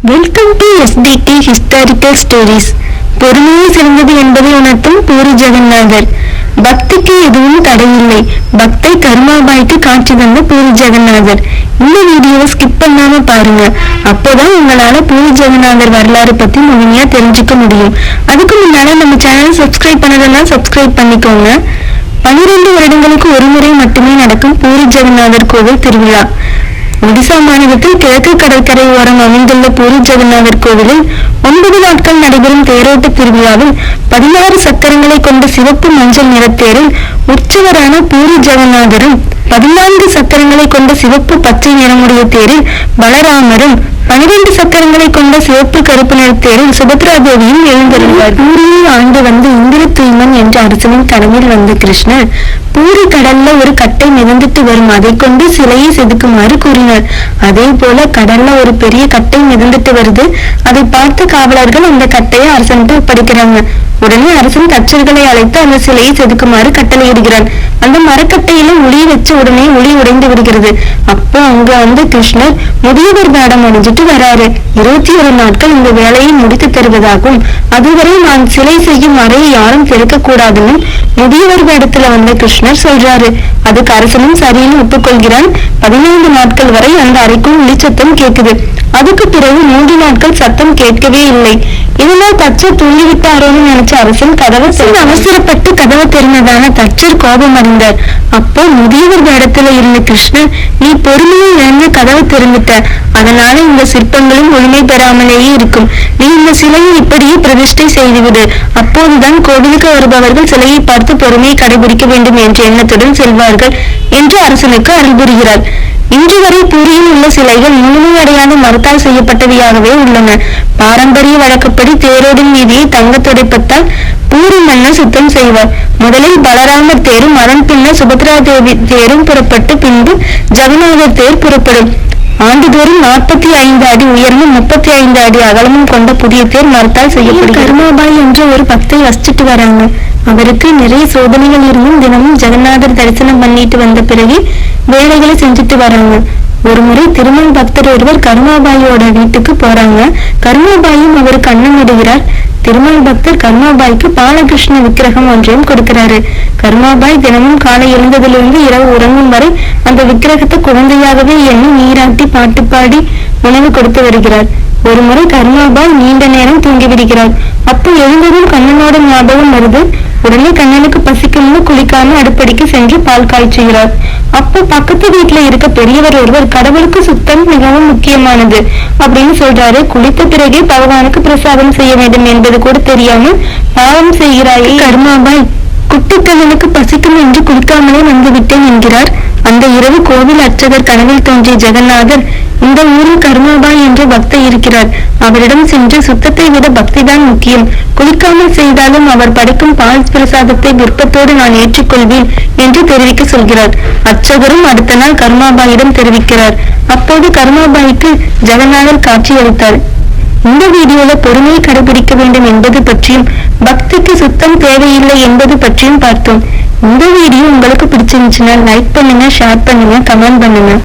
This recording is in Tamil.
Welcome to SDT historical stories. பொறுமையை சிறந்தது என்பதை உணர்த்தும் பூரி ஜெகநாதர். பக்திக்கு எதுவும் தடையில்லை. பக்தை கர்மாபாய்க்கு காட்சி தந்த பூரி ஜெகநாதர். இந்த வீடியோவை ஸ்கிப் பண்ணாம பாருங்க. அப்போதான் உங்களால பூரி ஜெகநாதர் வரலாறு பத்தி முழுமையா தெரிஞ்சுக்க முடியும். அதுக்கு முன்னால நம்ம சேனலை சப்ஸ்கிரைப் பண்ணதெல்லாம் சப்ஸ்கிரைப் பண்ணிக்கோங்க. 12 வருடங்களுக்கு ஒரு முறை மட்டுமே நடக்கும் பூரி ஜெகநாதர் கோவில் திருவிழா. ஒடிசா மாநிலத்தில் கிழக்கு கடற்கரை ஓரம் அமைந்துள்ள பூரி ஜெகநாதர் கோவிலில் 9 நாட்கள் நடைபெறும் தேரோட்ட திருவிழாவில் 16 சக்கரங்களை கொண்ட சிவப்பு மஞ்சள் நிறத்தேரில் உற்சவரான பூரி ஜெகநாதரும் 14 சக்கரங்களை கொண்ட சிவப்பு பச்சை நிறமுடைய தேரில் பலராமரும் 12 சக்கரங்களை கொண்ட சிவப்பு கருப்பு நிறத்தேரில் சுபத்ரா தேவியும் எழுந்தருள்வார். பூரியை ஆண்டு வந்து இந்திர தூய்மன் என்ற அரசனின் கனவில் வந்த கிருஷ்ணர் பூரி கடல்ல ஒரு கட்டை மிதந்துட்டு வரும், அதை கொண்டு சிலையை செதுக்குமாறு கூறினார். அதே போல கடல்ல ஒரு பெரிய கட்டை மிதந்துட்டு வருது. அதை பார்த்த காவலர்கள் அந்த கட்டையை அரசன்ட்டு ஒப்படைக்கிறாங்க. உடனே அரசன் தச்சர்களை அழைத்து அந்த சிலையை செதுக்குமாறு கட்டளையிடுகிறார். அந்த மரக்கட்டையில ஒளி வச்ச உடனே ஒளி உடைந்து விடுகிறது. அப்போ அங்க வந்து கிருஷ்ணர் முதியவர் வேடம் அணிஞ்சிட்டு வராரு. 21 நாட்கள் இந்த வேலையை முடித்து தருவதாகவும் அதுவரை நான் சிலை செய்யும் அறையை யாரும் திறக்க கூடாதுன்னு முதியவர் வேடத்துல வந்த கிருஷ்ணர் சொல்றாரு. அதுக்கு அரசனும் சரின்னு ஒப்புக்கொள்கிறான். 15 நாட்கள் வரை அந்த அறைக்குள் ஒளிச்சத்தம் கேட்குது. அதுக்கு பிறகு 3 நாட்கள் சத்தம் கேட்கவே இல்லை. இதனால் தச்சர் தூங்கிவிட்டாரோன்னு நினைச்ச அரசன் அவசரப்பட்டு கதவை திறந்ததான தச்சர் கோபம் அடைந்தார். அப்போ முதியவர் வேடத்துல இருந்த கிருஷ்ணர், நீ பொறுமையை இழந்து கதவை திறந்துட்ட, அதனால இந்த சிற்பங்களும் ஒழுமை பெறாமலேயே இருக்கும். நீ இந்த சிலையை இப்படியே பிரதிஷ்டை செய்துவிடு. அப்போதுதான் கோவிலுக்கு வருபவர்கள் சிலையை பார்த்து பொறுமையை கடைபிடிக்க வேண்டும் என்ற எண்ணத்துடன் செல்வார்கள் என்று அரசனுக்கு அருள் புரிகிறார். இன்று வரை பூரியில் உள்ள சிலைகள் முழுமையடையாத மரத்தால் செய்யப்பட்டவையாகவே உள்ளன. பாரம்பரிய வழக்கப்படி தேரோடும் வீதியை தங்க துடைப்பத்தால் பூரி மன்னர் சுத்தம் செய்வார். முதலில் பலராமர் தேரும் அதன் பின்னர் சுபத்ரா தேவி தேரும் புறப்பட்டு பின்பு ஜெகநாதர் தேர் புறப்படும். ஆண்டுதோறும் 45 அடி உயரமும் 35 அடி அகலமும் கொண்ட புதிய தேர் மரத்தால் செய்யப்படும். கர்மாபாய் என்ற ஒரு பக்தை வசிச்சுட்டு வராங்க. அவருக்கு நிறைய சோதனைகள் இருந்தும் தினமும் ஜெகநாதர் தரிசனம் பண்ணிட்டு வந்த பிறகு வேலைகளை செஞ்சுட்டு வராங்க. ஒரு முறை திருமண பக்தர் ஒருவர் கர்மாபாயோட வீட்டுக்கு போறாங்க. கர்மாபாயும் அவருக்கு அன்னம் இடுகிறார். திருமண பக்தர் கர்மாபாய்க்கு பாலகிருஷ்ண விக்கிரகம் ஒன்றையும் கொடுக்கிறாரு. கர்மாபாய் தினமும் காலை எழுந்ததிலிருந்து இரவு உறங்கும் வரை அந்த விக்கிரகத்தை குழந்தையாகவே எண்ணி நீராட்டி பாட்டு பாடி உணவு கொடுத்து வருகிறார். ஒரு முறை கர்மாபாய் நீண்ட நேரம் தூங்கிவிடுகிறார். அப்போ எழுந்ததும் கண்ணனோட ஞாபகம் வருது. உடனே கண்ணனுக்கு பசிக்கும்னு குளிக்காம அடுப்படிக்கு சென்று பால் காய்ச்சுகிறார். அப்போ பக்கத்து வீட்டுல இருக்க பெரியவர் ஒருவர், கடவுளுக்கு சுத்தம் மிகவும் முக்கியமானது அப்படின்னு சொல்றாரு. குளித்த பிறகே பகவானுக்கு பிரசாதம் செய்ய வேண்டும் என்பது கூட தெரியாம பாவம் செய்கிறாயே கர்மாபாய், குட்டிக்கண்ணனுக்கு பசிக்கும் என்று குளிக்காமலே வந்து விட்டேன் என்கிறார். அந்த இரவு கோவில் அர்ச்சகர் கனவில் தோன்றிய ஜெகநாதர், இந்த ஊரில் கர்மாபாய் என்ற பக்தை இருக்கிறார், அவரிடம் சென்று சுத்தத்தை விட பக்திதான் முக்கியம், குளிக்காமல் செய்தாலும் அவர் படைக்கும் பால் பிரசாதத்தை விருப்பத்தோடு நான் ஏற்றுக்கொள்வேன் என்று தெரிவிக்க சொல்கிறார். அர்ச்சகரும் அடுத்த நாள் கர்மாபாயிடம் தெரிவிக்கிறார். அப்போது கர்மாபாய்க்கு ஜெகநாதர் காட்சி அளித்தார். இந்த வீடியோல பொறுமையை கடைபிடிக்க வேண்டும் என்பது பற்றியும் பக்திக்கு சுத்தம் தேவையில்லை என்பது பற்றியும் பார்த்தோம். இந்த வீடியோ உங்களுக்கு பிடிச்சிருந்துச்சுன்னா லைக் பண்ணுங்க, ஷேர் பண்ணுங்க, கமெண்ட் பண்ணுங்க.